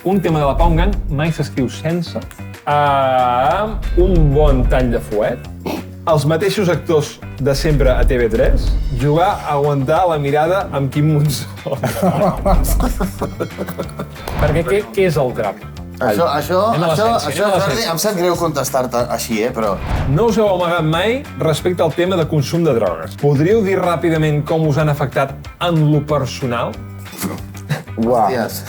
un tema de la Pound Gang mai s'escriu sense un bon tall de fuet, els mateixos actors de sempre a TV3, jugar a aguantar la mirada amb Quim Monzó. Perquè què és el drap? Això, Jordi, em sap greu contestar-te així, però... No us heu amagat mai respecte al tema de consum de drogues. Podríeu dir ràpidament com us han afectat en lo personal? Hòsties.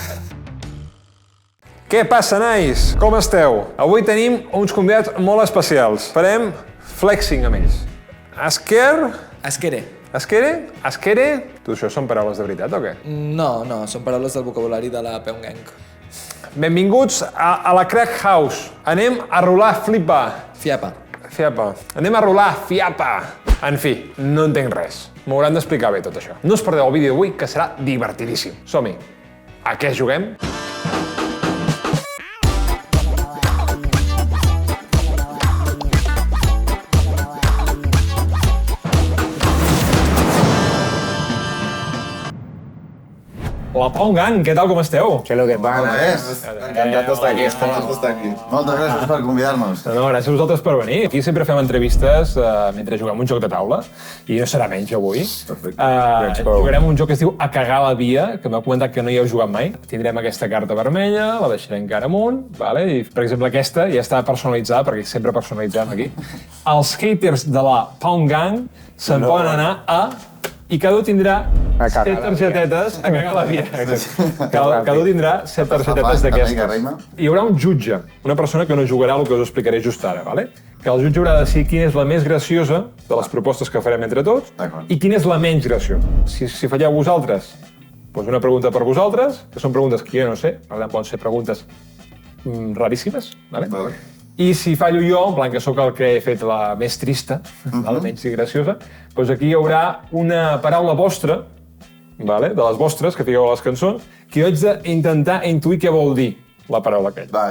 Què passa, nais? Com esteu? Avui tenim uns convidats molt especials. Farem flexing amb ells. Esquere. Esquere? Tu, això són paraules de veritat o què? No, són paraules del vocabulari de la Pound Gang. Benvinguts a la Crack House. Anem a rolar flipa. Fiapa. Anem a rolar fiapa. En fi, no entenc res. M'hauran d'explicar bé tot això. No us perdeu el vídeo d'avui, que serà divertidíssim. Som-hi. A què juguem? La Pound Gang, què tal, com esteu? Què és el que passa? Encantat d'estar aquí. Moltes gràcies per convidar-nos. No, gràcies a vosaltres per venir. Aquí sempre fem entrevistes mentre juguem un joc de taula, i no serà menys avui. Jugarem un joc que es diu A cagar la via, que m'heu comentat que no hi heu jugat mai. Tindrem aquesta carta vermella, la deixarem cara amunt, i per exemple aquesta ja està personalitzada, perquè sempre personalitzem aquí. Els haters de la Pound Gang se'n poden anar a... I cada un tindrà 7 targetetes a cagar la via. Cada un tindrà 7 targetetes d'aquestes. Hi haurà un jutge, una persona que no jugarà el que us explicaré just ara, que el jutge haurà de decidir quina és la més graciosa de les propostes que farem entre tots i quina és la menys graciosa. Si falleu vosaltres, doncs una pregunta per vosaltres, que són preguntes que jo no sé, per tant poden ser preguntes raríssimes, i si fallo jo, en plan que sóc el que he fet la més trista, la menys graciosa, doncs aquí hi haurà una paraula vostra, de les vostres, que fiqueu a les cançons, que jo haig d'intentar intuir què vol dir la paraula aquella.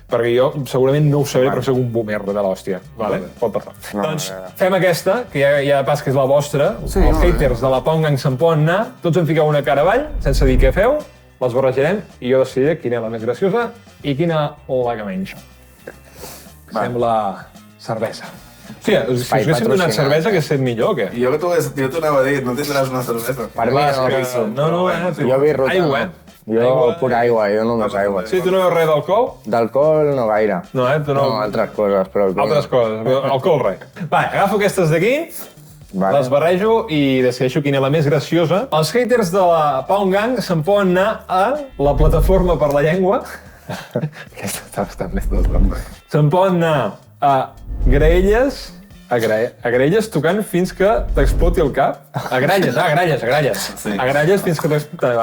Perquè jo segurament no ho sabré, però soc un boomer de l'hòstia. Pot passar. Doncs fem aquesta, que ja pas que és la vostra. Els haters de la Pound Gang se'n poden anar, tots en fiqueu una cara avall, sense dir què feu, les barrejarem i jo decidiré quina és la més graciosa i quina la que menys. Sembla cervesa. Hòstia, si us haguéssim donat cervesa, hagués estat millor o què? Jo t'ho anava a dir, no tindràs una cervesa. Per mi no. Jo birro. Aigua, Jo pura aigua, jo només aigua. Sí, tu no veus res d'alcohol? D'alcohol no gaire. No, tu no... No, altres coses, però... Altres coses, alcohol res. Va, agafo aquestes d'aquí, les barrejo i decideixo quina és la més graciosa. Els haters de la Pound Gang se'n poden anar a la plataforma per la llengua. Aquesta està bastant bé. Se'n poden anar a graelles tocant fins que t'exploti el cap. A gralles. A gralles fins que t'exploti...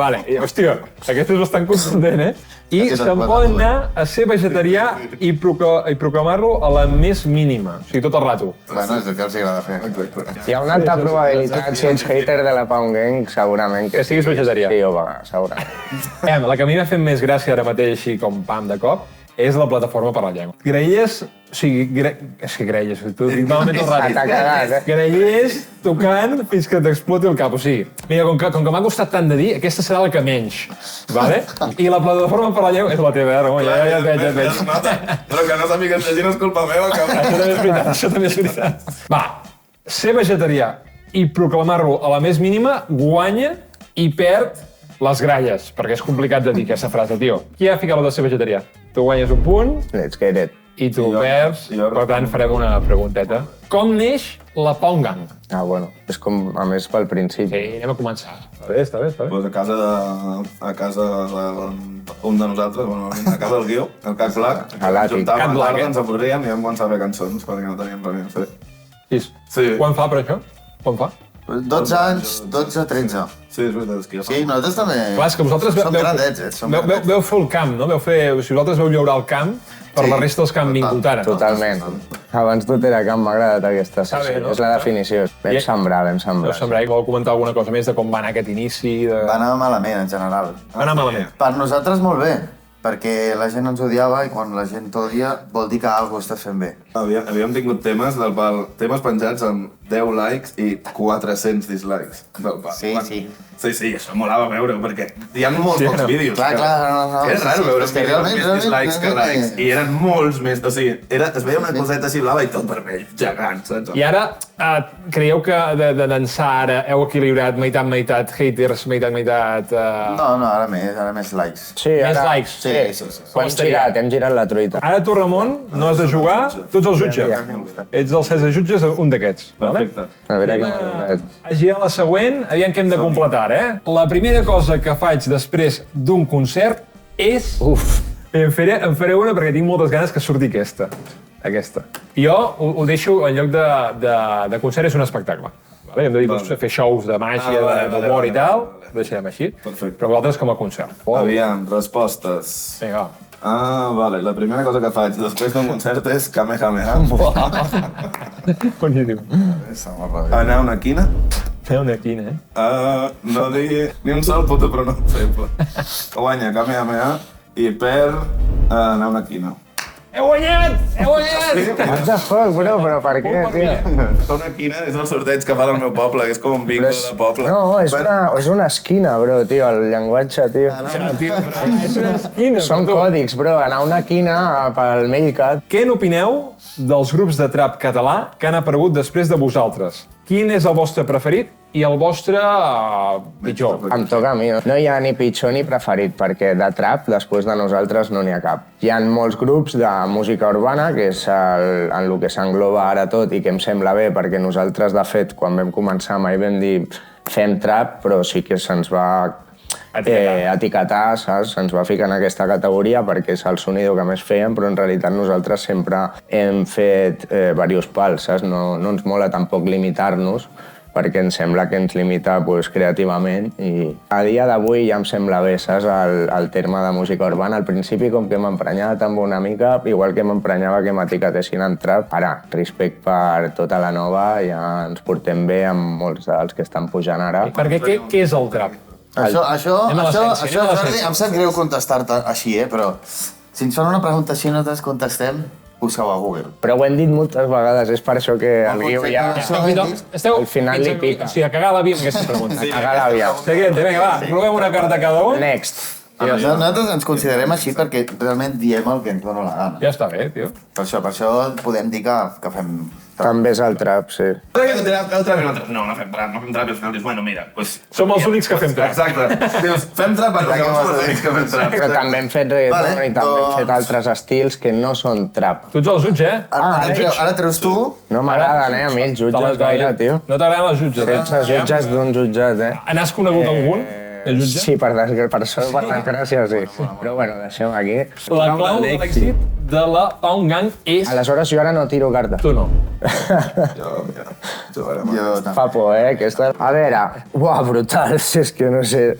Vale. Hòstia, aquesta és bastant contundent, I se'n poden anar a ser vegetarià i proclamar-lo a la més mínima. O sigui, tot el rato. Bueno, és el que els agrada fer. Hi ha una alta probabilitat, si ets hater de la Pound Gang, segurament que siguis vegetarià. Sí, segurament. La que a mi m'ha fet més gràcia ara mateix, així com pam de cop, és la plataforma per la llengua. Graelles, o sigui, és que graelles, tu dic malament tot ràpid. Graelles tocant fins que t'exploti el cap, o sigui, mira, com que m'ha costat tant de dir, aquesta serà la que menys, I la plataforma per la llengua és la teva, Ramon, ja et veig. Però que no sàpigues llegir no és culpa meva, cabrón. Això també és veritat. Va, ser vegetarià i proclamar-lo a la més mínima guanya i perd les gralles, perquè és complicat de dir aquesta frase, tio. Qui ha ficat la de ser vegetarià? Tu guanyes un punt. Let's get it. I tu perds, per tant farem una pregunteta. Com neix la Pound Gang? Bueno, és com, a més, pel principi. Sí, anem a començar. Està bé. Pues a casa d'un de nosaltres, a casa del Guiu, el Cat Black, ens juntàvem a tarda, ens avorríem i vam començar a fer cançons perquè no teníem res a fer. Sí. Quan fa, per això? Quan fa? 12 anys, 12-13. Sí, és veritat, és que ja fa. Sí, nosaltres també... Clar, és que vosaltres veu fer el camp, no? Si vosaltres veu llaurar el camp, per la resta dels que han vingut ara. Totalment. Abans tot era camp, m'ha agradat aquesta sessió. És la definició. Vam sembrar. Vam sembrar. I vol comentar alguna cosa més de com va anar aquest inici? Va anar malament, en general. Va anar malament. Per nosaltres molt bé. perquè la gent ens odiava i quan la gent t'odia vol dir que alguna cosa estàs fent bé. Havíem tingut temes penjats amb 10 likes i 400 dislikes del pal. Sí, això molava veure-ho, perquè hi ha molts pocs vídeos. Clar, no. Era raro veure més dislikes que likes, i eren molts més, o sigui, es veia una coseta així blava i tot vermell, gegant, saps? I ara, creieu que de dansar ara heu equilibrat meitat haters, meitat... No, ara més likes. Sí, més likes? Sí. Hem girat la truita. Ara tu, Ramon, no has de jugar, tu ets el jutge. Ets el 16 jutges, un d'aquests. Perfecte. A veure què A girar la següent, aviam què hem de completar, La primera cosa que faig després d'un concert és... Em faré una perquè tinc moltes ganes que surti aquesta. Jo ho deixo en lloc de concert, és un espectacle. Hem de dir, fer shows de màgia, d'humor i tal, ho deixarem així, però vosaltres com a concert. Aviam, respostes. Vinga, vale, la primera cosa que faig després d'un concert és Kamehameha. Boníssim. Anar a una quina. Fer una quina, No dir ni un sol puto pronom feble. Guanya Kamehameha i anar a una quina. He guanyat! What the fuck, bro, però per què, tio? Una quina és el sorteig que fan al meu poble, que és com un bingo de poble. No, és una esquina, bro, tio, el llenguatge, tio. És una esquina. Són còdics, bro, anar a una quina pel Medicat. Què n'opineu dels grups de trap català que han aparegut després de vosaltres? Quin és el vostre preferit i el vostre pitjor? Em toca a mi. No hi ha ni pitjor ni preferit, perquè de trap, després de nosaltres, no n'hi ha cap. Hi ha molts grups de música urbana, que és en el que s'engloba ara tot i que em sembla bé, perquè nosaltres, de fet, quan vam començar mai vam dir fem trap, però sí que se'ns va etiquetar, saps? Se'ns va ficar en aquesta categoria perquè és el sonido que més fèiem, però en realitat nosaltres sempre hem fet diversos pals, saps? No ens mola tampoc limitar-nos, perquè ens sembla que ens limita creativament i a dia d'avui ja em sembla bé, saps, el terme de música urbana. Al principi, com que m'emprenyava amb una mica, igual que m'emprenyava que m'etiquetessin en trap, ara, respecte per tota la nova, ja ens portem bé amb molts dels que estan pujant ara. Perquè què és el trap? Això, Jordi, em sap greu contestar-te així, però si ens fan una pregunta així i nosaltres contestem, busqueu a Google. Però ho hem dit moltes vegades, és per això que el guió ja... Al final li pica. O sigui, a cagar la via amb aquesta pregunta. A cagar la via. Seguinte, vinga, va, provem una carta cada un. Next. Nosaltres ens considerem així perquè realment diem el que ens dona la gana. Ja està bé, tio. Per això podem dir que fem... També és el trap, sí. No fem trap, i al final dius, bueno, mira, doncs... Som els únics que fem trap. Exacte. Dius, fem trap perquè som els únics que fem trap. Però també hem fet reggaeton i també hem fet altres estils que no són trap. Tu ets el jutge, Ara treus tu... No m'agraden, a mi els jutges gaire, tio. No t'agraden els jutges, Els jutges d'un jutjat, N'has conegut algun? Sí, per desgràcia, sí. Però bueno, deixem aquí. La clau de l'èxit de la Pound Gang és... Aleshores jo ara no tiro carta. Tu no. Jo Fa por, aquesta... A veure, uah, brutal, és que no sé...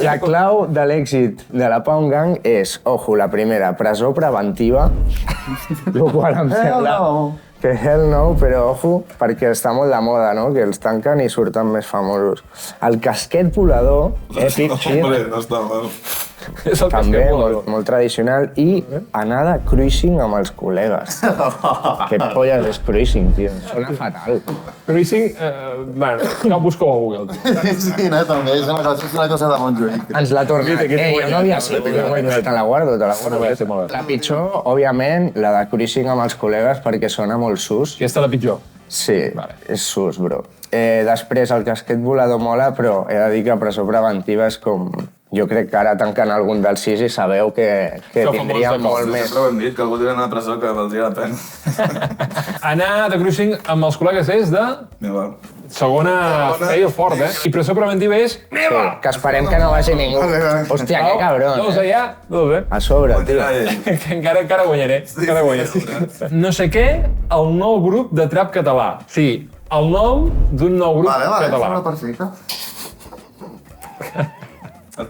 La clau de l'èxit de la Pound Gang és, ojo, la primera, presó preventiva, el qual em sembla... Que hell no, però ojo, perquè està molt de moda, no? Que els tanquen i surten més famosos. El casquet volador, èpic, sí. No està mal. També, molt tradicional. I anar de cruising amb els col·legues. Què polles és cruising, tio? Sona fatal. Cruising, bueno, no busco a Google. Sí, no, també, és una cosa de Montjuïc. Ens la tornem. Jo no havia sigut, te la guardo. La pitjor, òbviament, la de cruising amb els col·legues, perquè sona molt sus. Aquesta és la pitjor? Sí, és sus, bro. Després, el casquet volador mola, però he de dir que presó preventiva és com... Jo crec que ara tancant algun dels 6 i sabeu que tindria molt més... Sempre ho hem dit, que algú tira anar a presó que valdria la pena. Anar de cruising amb els col·legues és de... Meva. Segona feia fort, I presó preventiva és... Meva! Sí, que esperem que no vagi ningú. Hòstia, que cabron. Dos allà, dos bé. A sobre, tio. Encara guanyaré. No sé què, el nou grup de trap català. Sí, el nom d'un nou grup català. Vale, perfecte.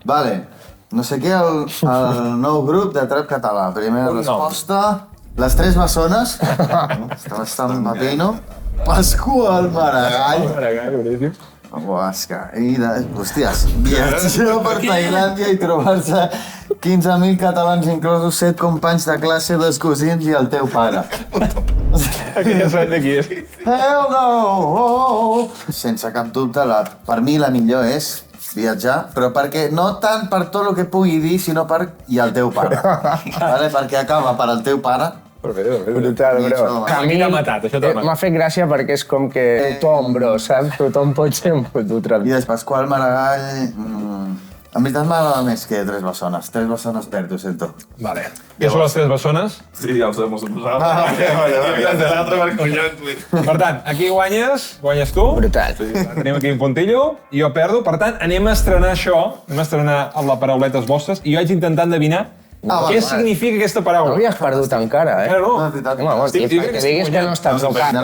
Vale, no sé què, el nou grup de trap català. Primera resposta, les tres bessones. Està bastant mapino. Pasqual Maragall. Maragall, boníssim. Hòstia, hòsties, viatjar per Tailàndia i trobar-se 15.000 catalans inclosos, 7 companys de classe, 2 cosins i el teu pare. Aquí ja sabem de qui és. Hell no! Sense cap dubte, per mi la millor és viatjar, però perquè no tant per tot el que pugui dir, sinó per i el teu pare. Vale? Perquè acaba per al teu pare. Brutal, bro. A mi t'ha matat, això t'ha matat. M'ha fet gràcia perquè és com que tothom, bro, saps? Tothom pot ser un puto I després, Pasqual Maragall... En veritat m'agrada més que Tres Bessones. Tres Bessones perd, ho sento. Vale. Què són les 3 bessones? Sí, ja ho sé, m'ho suposava. L'altre per collons. Per tant, aquí guanyes tu. Brutal. Tenim aquí un puntillo, i jo perdo. Per tant, anem a estrenar això, anem a estrenar la parauletes vostres, i jo vaig intentar endevinar què significa aquesta No paraula. havies perdut encara, eh? No, No, és veritat. Home, i perquè diguis que no estàs tocant.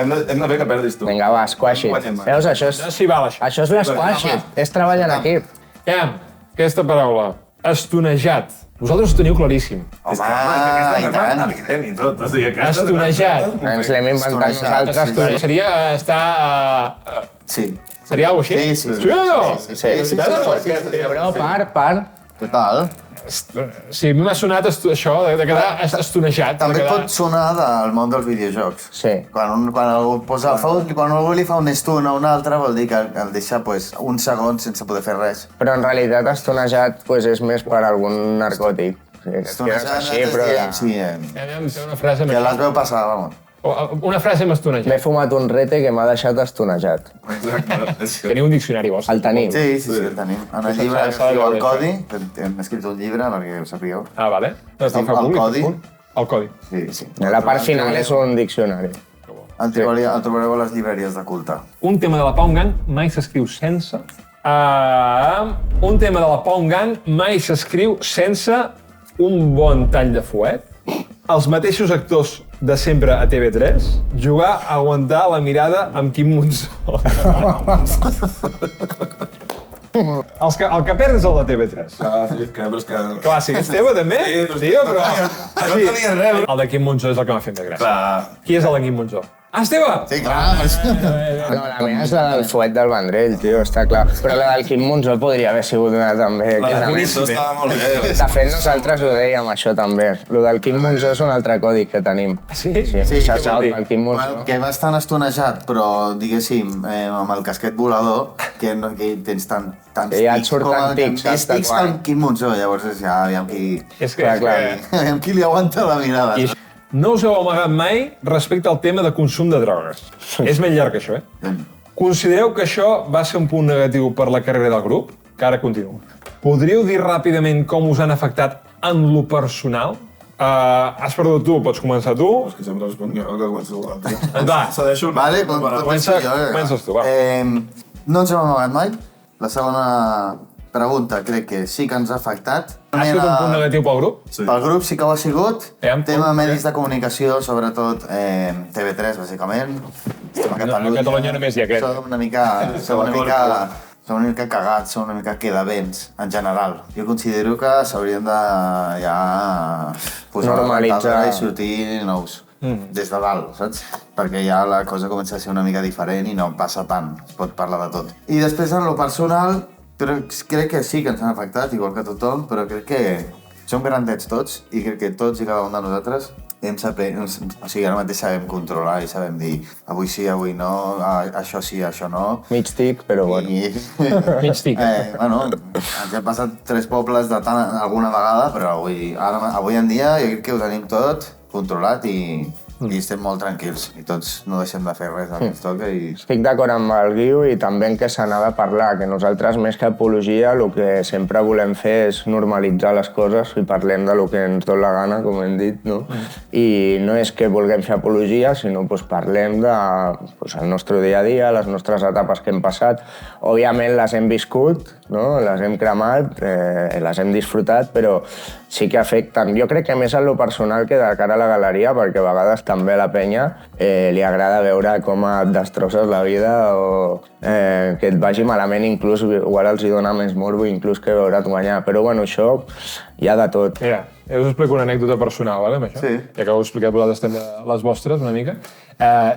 Hem de fer que perdis tu. Vinga, va, squash it. Veus, això és... sí, val, això. Això és l'esquash it. És treball en equip. Aquesta paraula, estonejat. Vosaltres ho teniu claríssim. Home, i tant. I tot, o sigui, que... Estonejat. Ens l'hem inventat nosaltres. Sí. Seria estar... Sí. Seria alguna cosa així? Sí. Sí o no? Sí. Però, par. Total. Sí, a mi m'ha sonat això, de quedar estonejat. També de quedar... pot sonar del món dels videojocs. Sí. Quan algú li fa un stun a un altre, vol dir que el deixa un segon sense poder fer res. Però en realitat estonejat pues, és més per algun narcòtic. Sí, que et quedes així, però... Sí, Anem, té una frase que més... les veu passar, vamos. Una frase amb M'he estonejat. fumat un rete que m'ha deixat estonejat. Exacte. Teniu un diccionari vostre. El tenim. Sí, el tenim. En el llibre s'ha de escriu el veure, codi, hem escrit un llibre perquè ho sapigueu. Ah, vale. El codi. El codi. Sí. La part final és un diccionari. El trobareu a les llibreries de culte. Un tema de la Pau Gang mai s'escriu sense... un tema de la Pau Gang mai s'escriu sense un bon tall de fuet, els mateixos actors de sempre a TV3, jugar a aguantar la mirada amb Quim Monzó. El que perd és el de TV3. Sí, però és que... Clar, si és teva també, tio, però... No tenia res, El de Quim Monzó és el que m'ha fet de gràcia. Clar. Qui és el de Quim Monzó? Ah, és teva? Sí, clar. No, la meva és la del fuet del Vendrell, tio, està clar. Però la del Quim Monzó podria haver sigut una també. La de Monzó estava molt bé. De fet, nosaltres ho dèiem, això també. Lo del Quim Monzó és un altre codi que tenim. Sí? Sí, Shout out al Quim Monzó. que va estar estonejat, però, diguéssim, amb el casquet volador, que tens tants Que ja et surten tics, És tics amb Quim Monzó, llavors ja aviam qui... És que... Aviam qui li aguanta la mirada. No us heu amagat mai respecte al tema de consum de drogues. És més llarg que això, eh? Considereu que això va ser un punt negatiu per la carrera del grup? Que ara continuo. Podríeu dir ràpidament com us han afectat en lo personal? Has perdut tu, pots començar tu. És que sempre responc jo, que començo l'altre. Va. Cedeixo una... Vale, Comences tu, va. No ens hem amagat mai. La segona pregunta crec que sí que ens ha afectat. Ha sigut un punt negatiu pel grup? Sí. Pel grup sí que ho ha sigut. Tema com- medis de comunicació, sobretot TV3, bàsicament. Estem a Catalunya. A Catalunya només hi ha, crec. Som una mica cagats, som una mica quedavents, en general. Jo considero que s'haurien de ja posar Normalitzar. i sortir nous. Des de dalt, saps? Perquè ja la cosa comença a ser una mica diferent i no passa tant, es pot parlar de tot. I després, en lo personal, però crec que sí que ens han afectat, igual que tothom, però crec que som grandets tots i crec que tots i cada un de nosaltres o sigui, ara mateix sabem controlar i sabem dir avui sí, avui no, això sí, això no. Mig tic, però bueno. Mig tic. Bueno, ens hem passat 3 pobles de tant alguna vegada, però avui en dia jo crec que ho tenim tot controlat i estem molt tranquils i tots no deixem de fer res al que ens toca i... Estic d'acord amb el Guiu i també en què se n'ha de parlar, que nosaltres més que apologia el que sempre volem fer és normalitzar les coses i parlem de lo que ens dona la gana, com hem dit, no? I no és que vulguem fer apologia, sinó pues, parlem de el nostre dia a dia, les nostres etapes que hem passat. Òbviament les hem viscut, no? Les hem cremat, les hem disfrutat, però sí que afecten. Jo crec que més en lo personal que de cara a la galeria, perquè a vegades també a la penya li agrada veure com et destrosses la vida o que et vagi malament, inclús igual els hi dona més morbo inclús que veure't guanyar. Però bueno, això hi ha de tot. Mira, jo us explico una anècdota personal, vale, amb això? Sí. Ja que heu explicat vosaltres també les vostres una mica.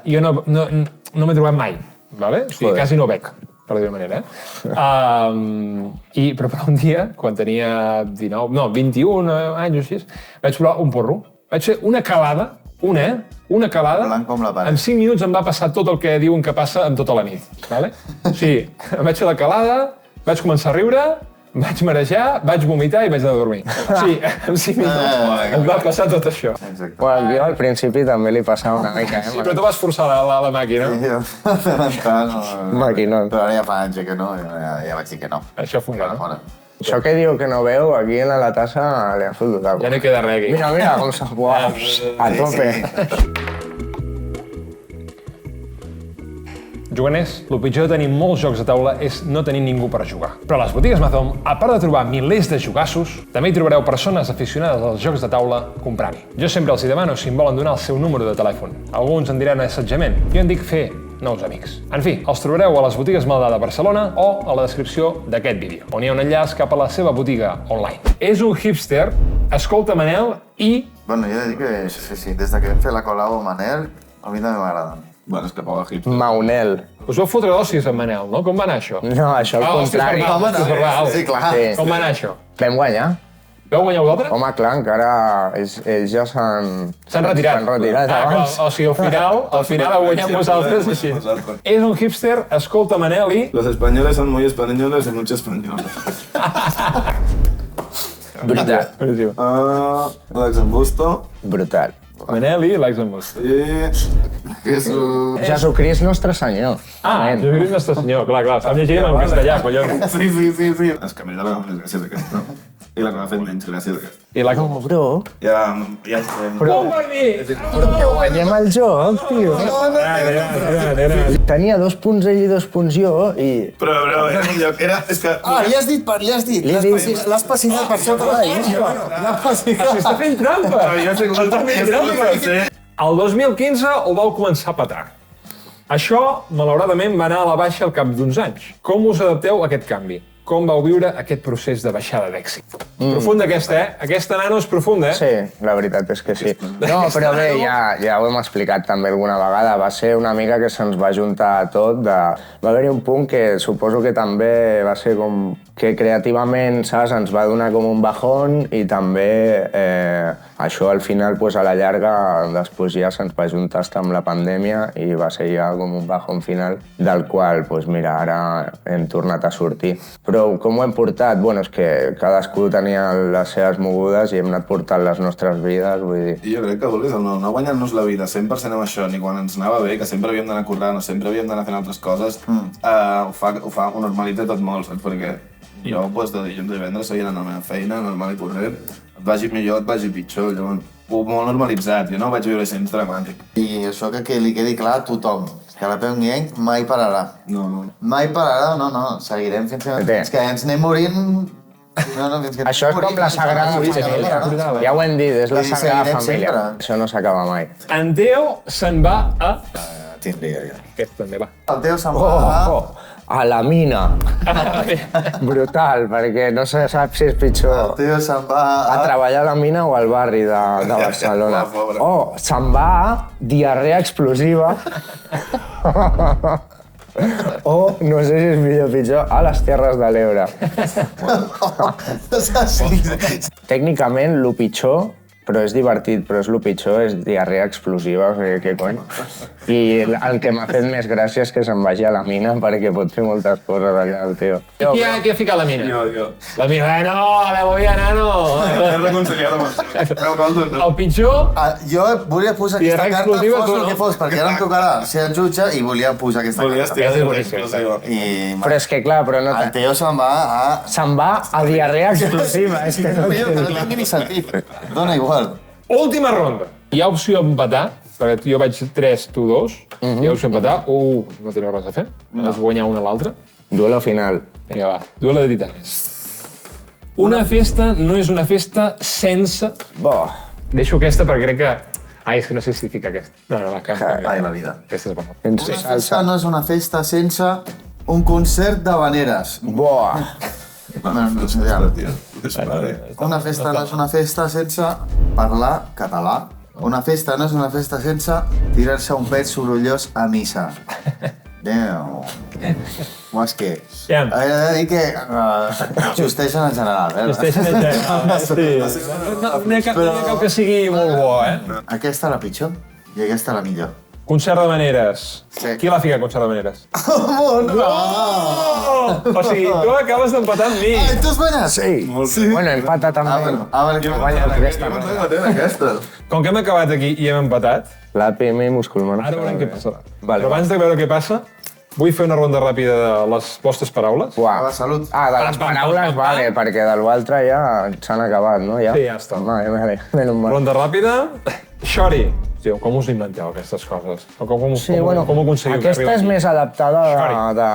Jo no m'he trobat mai, vale? O sigui, quasi no bec. per dir-ho manera. Però un dia, quan tenia 21 anys o així, vaig provar un porro. Vaig fer una calada, una calada, Blanc com la paret. en 5 minuts em va passar tot el que diuen que passa en tota la nit. Vale? Sí, em vaig fer la calada, vaig començar a riure, em vaig marejar, vaig vomitar i vaig anar a dormir. Sí, en 5 minuts em va passar tot això. Bueno, jo al principi també li passava una mica, Sí, però tu vas forçar la màquina. Maquinón. Però ara ja fa anys que no, ja vaig dir que no. Això funciona. Fora. Això que diu que no veu, aquí en la tassa li ha fotut Ja alguna no hi queda res aquí. Mira com s'ha guat. A tope. Juganers, el pitjor de tenir molts jocs de taula és no tenir ningú per jugar. Però a les botigues Mazom, a part de trobar milers de jugassos, també hi trobareu persones aficionades als jocs de taula comprant-hi. Jo sempre els demano si em volen donar el seu número de telèfon. Alguns en diran assetjament. Jo en dic fer nous amics. En fi, els trobareu a les botigues Maldà de Barcelona o a la descripció d'aquest vídeo, on hi ha un enllaç cap a la seva botiga online. És un hipster, escolta Manel i... Bueno, jo he de dir que sí, des que vam fer la col·labo amb Manel, a mi també m'agraden. Bueno, és que poca hipster. Maunel. Us vau fotre d'òcies amb Manel, no? Com va anar això? No, això al contrari. Sí, clar. Sí. Com va anar això? Vam guanyar. Vau guanyar vosaltres? Home, clar, encara ells ja s'han... S'han retirat. S'han retirat abans. O sigui, al final heu guanyat vosaltres així. És un hipster, escolta Manel i... Los españoles son muy españoles y mucho españoles. Brutal. L'Exambusto Brutal. Manel i l'Examus. i... Jesús... Jesucrist Nostre Senyor. Amén. Jo crec Nostre Senyor, clar, estem llegint en castellà, collons. Sí. És que a mi la meva més gràcia d'aquest, no? I la que m'ha fet menys gràcia d'aquest. I la... Oh, bro. Ja estem... Però que guanyem el joc, tio. Tenia 2 punts ell i 2 punts jo i... Però, era... És que... Li has dit. Li he dit. L'has passitat per sota de la llista. L'has passitat. Està fent trampa! Jo sé que Està fent trampa! El 2015 el vau començar a petar. Això, malauradament, va anar a la baixa al cap d'uns anys. Com us adapteu a aquest canvi? Com vau viure aquest procés de baixada d'èxit? Profunda aquesta, eh? Aquesta, nano, és profunda, eh? Sí, la veritat és que sí. No, però bé, ja ho hem explicat també alguna vegada. Va ser una mica que se'ns va juntar tot. Va haver-hi un punt que suposo que també va ser com que creativament, saps, ens va donar com un bajón i també això al final, pues, a la llarga, després ja se'ns va juntar hasta amb la pandèmia i va ser ja com un bajón final del qual, pues, mira, ara hem tornat a sortir. Però com ho hem portat? Bueno, és que cadascú tenia les seves mogudes i hem anat portant les nostres vides, vull dir... I jo crec que, vulguis o no guanyant-nos la vida 100% amb això, ni quan ens anava bé, que sempre havíem d'anar currant o sempre havíem d'anar fent altres coses, ho normalitza tot molt, saps? Perquè jo, pues, de dilluns a divendres seguint a la meva feina, normal i corrent, et vagi millor, et vagi pitjor, llavors ho molt normalitzat, jo no ho vaig viure gens dramàtic. I això que li quedi clar a tothom, que la Peu Gang mai pararà. No. Mai pararà, no. Seguirem fins que ens anem morint. Això és com la Sagrada Família. Ja ho hem dit, és la Sagrada Família. Això no s'acaba mai. En Teo se'n va a... Tindria ja. Aquest també va. El Teo se'n va a la mina. Brutal, perquè no se sap si és pitjor. El Teo se'n va a treballar a la mina o al barri de Barcelona. Se'n va a diarrea explosiva. O, no sé si és millor o pitjor, a les Terres de l'Ebre. Tècnicament, el pitjor, però és divertit, però és el pitjor, és diarrea explosiva, o sigui, què cony. I el que m'ha fet més gràcia és que se'n vagi a la mina perquè pot fer moltes coses allà, el tio. I qui ha ficat la mina? Jo. La mina, no, la voy a nano. He reconciliat amb això. El pitjor... Jo volia posar aquesta carta, fos el que fos, perquè ara em tocarà ser el jutge i volia posar aquesta carta. Però és que clar, però no... El Teo se'n va a... Se'n va a diarrea explosiva, és que no... No tingui ni sentit. Dona igual. Última ronda. Hi ha opció d'empatar, perquè jo vaig 3, tu 2. Hi ha opció d'empatar. No teniu res a fer. Has guanyar una a l'altra. Duelo final. Vinga, va. Duelo de titanes. Una festa no és una festa sense... Deixo aquesta perquè crec que... Ai, és que no sé si fica aquesta. No, va, canvia. Ai, la vida. Aquesta és bona. Una festa no és una festa sense un concert d'habaneres. Una festa no és una festa sense parlar català. Una festa no és una festa sense tirar-se un pet sorollós a missa. Déu. Home, és que... Ja. He de dir que justeixen en general, eh? Justeixen en general, sí. No hi ha cap que sigui molt bo, eh? Aquesta la pitjor i aquesta la millor. Concert de Maneres. Sí. Qui l'ha ficat, Concert de Maneres? Oh, O sigui, tu acabes d'empatar amb mi. Ai, tu has guanyat? Sí. Bueno, empata també. Vale, que guanyat aquesta. Aquesta. Com que hem acabat aquí i hem empatat, La PM musculmana. ara veurem què passarà. Vale, Però abans de veure què passa, vull fer una ronda ràpida de les vostres paraules. Uau. Va, salut. Ah, de les paraules, vale, perquè de l'altre ja s'han acabat, no? Ja? Sí, ja està. Vale, menys mal. Ronda ràpida. Shori. Hòstia, com us inventeu aquestes coses? Sí, bueno, com ho aconseguiu? aquesta és més adaptada de...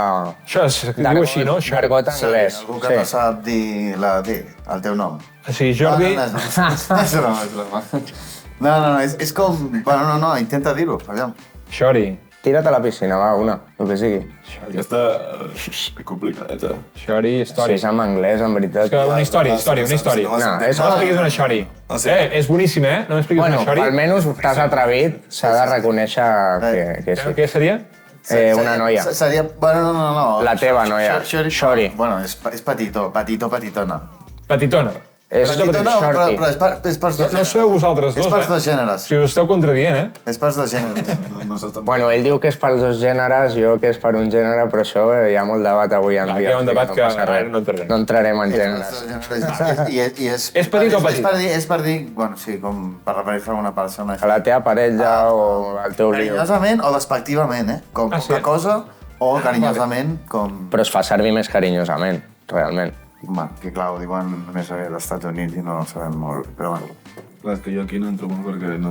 Això es diu així, no? Shori. D'argot anglès. Algú que no sap dir el teu nom. O sigui, Jordi... És broma. No, és com... Bueno, no, intenta dir-ho, aviam. Shori. Tira't a la piscina, va, una, el que sigui. Aquesta és complicadeta. Shori, Si història. és en anglès, en veritat. Que una història. No, és... No m'expliquis una Shori. Ah, sí? És boníssim, eh? No m'expliquis Bueno, una Shori. almenys t'has atrevit, s'ha de reconèixer que sí. Què seria? Una noia. Seria... Bueno, no. La teva noia. Shori. Bueno, és petitona. Petitona. És Petitona, però shorty. és pels dos No gèneres. sou vosaltres dos, És pels dos gèneres. Si us esteu contradient, eh? És pels dos gèneres. No s'està... Bueno, ell diu que és per dos gèneres, jo que és per un gènere, però això hi ha molt debat avui en Clar, dia. hi ha un debat no que passa res. ara no entrarem. No entrarem en És gèneres. pels dos gèneres. I És petit o petit? És per dir, bueno, sí, com per referir-se a una persona. A la teva parella o al teu lío. Carinyosament o despectivament, eh? Com Ah, sí? poca cosa o carinyosament com... Però es fa servir més carinyosament, realment. Home, que clar, ho diuen més a als Estats Units i no ho sabem molt, però bueno. Clar, és que jo aquí no entro molt perquè no...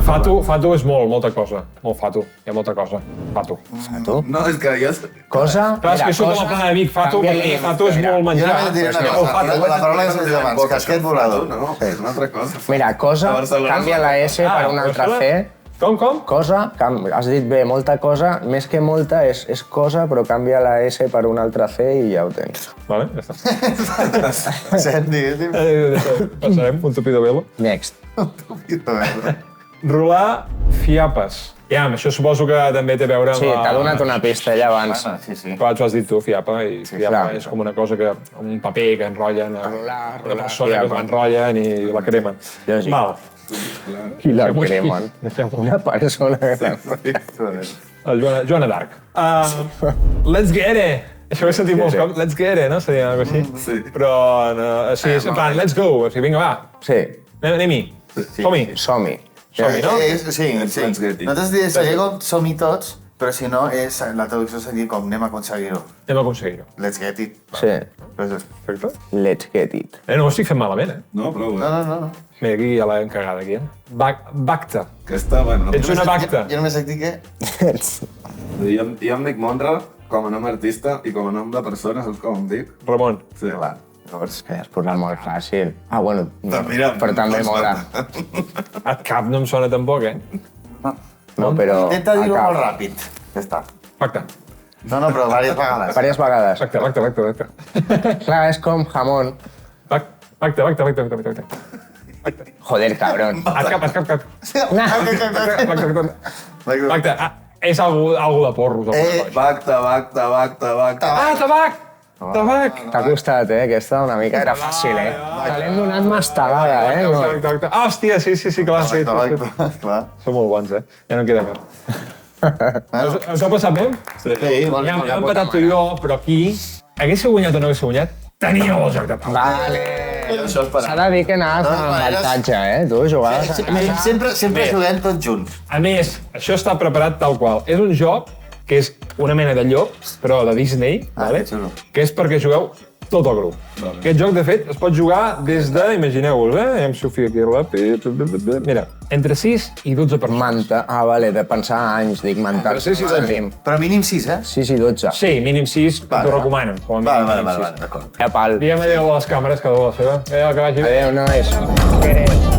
Fatu és molta cosa. Molt fatu. Hi ha molta cosa. Fatu. Tu? No, és que jo... Cosa? Clar, és que sóc com a plana de Vic, fatu, perquè fatu és molt Jo menjar. només et diré una O cosa, fatu. la paraula és d'abans, casquet volador. No, és una altra cosa. Mira, cosa, A Barcelona canvia la S per una altra C. Com? Cosa, has dit bé, molta cosa, més que molta és cosa, però canvia la S per una altra C i ja ho tens. Vale, ja està. Sent, diguéssim. Passarem, un tupido velo. Next. Rolar fiapes. Ja, això suposo que també té a veure amb... Sí, t'ha donat una pista ella abans. Sí. Clar, tu has dit tu, fiapa, i fiapa clar. és com una cosa que... un paper que enrotllen, Rolar, una persona que fiapa. l'enrotllen i la cremen. Lògic. Val. I la Deixem-ho així. cremen. Deixem-ho. Una persona que... El Joana d'Arc. Let's get it! Això ho he sentit molts cops. Let's get it, no? Seria una cosa així. Sí. Però, no, sí, és en plan, let's go. O sigui, vinga, va, Sí, anem-hi. Som-hi. som-hi. Som-hi, no? Sí. Let's get it. Nosaltres diem gallego som-hi tots, però si no, la traducció seria com anem a aconseguir-ho. Anem a aconseguir-ho. Let's get it. Sí, Perfecte. let's get it. No ho estic fent malament, eh? No, prou, No. Mira, aquí ja l'hem cagada, aquí, eh? Bacta. Aquesta, bueno... Ets una bacta. Jo només et dic que... Jo em dic Monra com a nom artista i com a nom de persona, saps com em dic? Ramon. Sí. Clar, llavors... Que has posat molt fàcil. Ah, bueno, mira, però també mola. Et cap no em sona tampoc, eh? No, però... Intenta dir-ho acaba. molt ràpid. Ja està. Bacta. No, però diverses vegades. Diverses vegades. Bacta. Clar, és com jamón. Bacta. Joder, cabrón. Cap. Bacta. És algú de porros. Bacta. Tabac! T'ha costat, aquesta una mica era fàcil, Te l'hem donat mastegada, Bacta. Hòstia, sí, clar. Sí. Clar. Són molt bons, eh? Ja no en queda cap. Us ha passat bé? Sí. Ja hem empatat tu i jo, però aquí, haguéssiu guanyat o no haguéssiu guanyat, teníeu el joc de pau. Vale. Això esperant. S'ha de dir que anaves amb avantatge, Tu jugaves... Sempre juguem tots junts. A més, això està preparat tal qual. És un joc que és una mena de llop, però de Disney, vale? que xulo. Que és perquè jugueu tot el grup. Aquest joc, de fet, es pot jugar des de, imagineu-vos, Em Sofia aquí ràpid. Mira, entre 6 i 12 persones. Manta... Ah, vale, de pensar anys, dic mentar. Entre 6 i 12. Però mínim 6, eh? 6 i 12. Sí, mínim 6, t'ho recomanen. Com a mínim Vale, mínim 6. d'acord. Pal. Diguem adéu a les càmeres, cada una a la seva. Adéu, que vagi bé. Adéu, nois.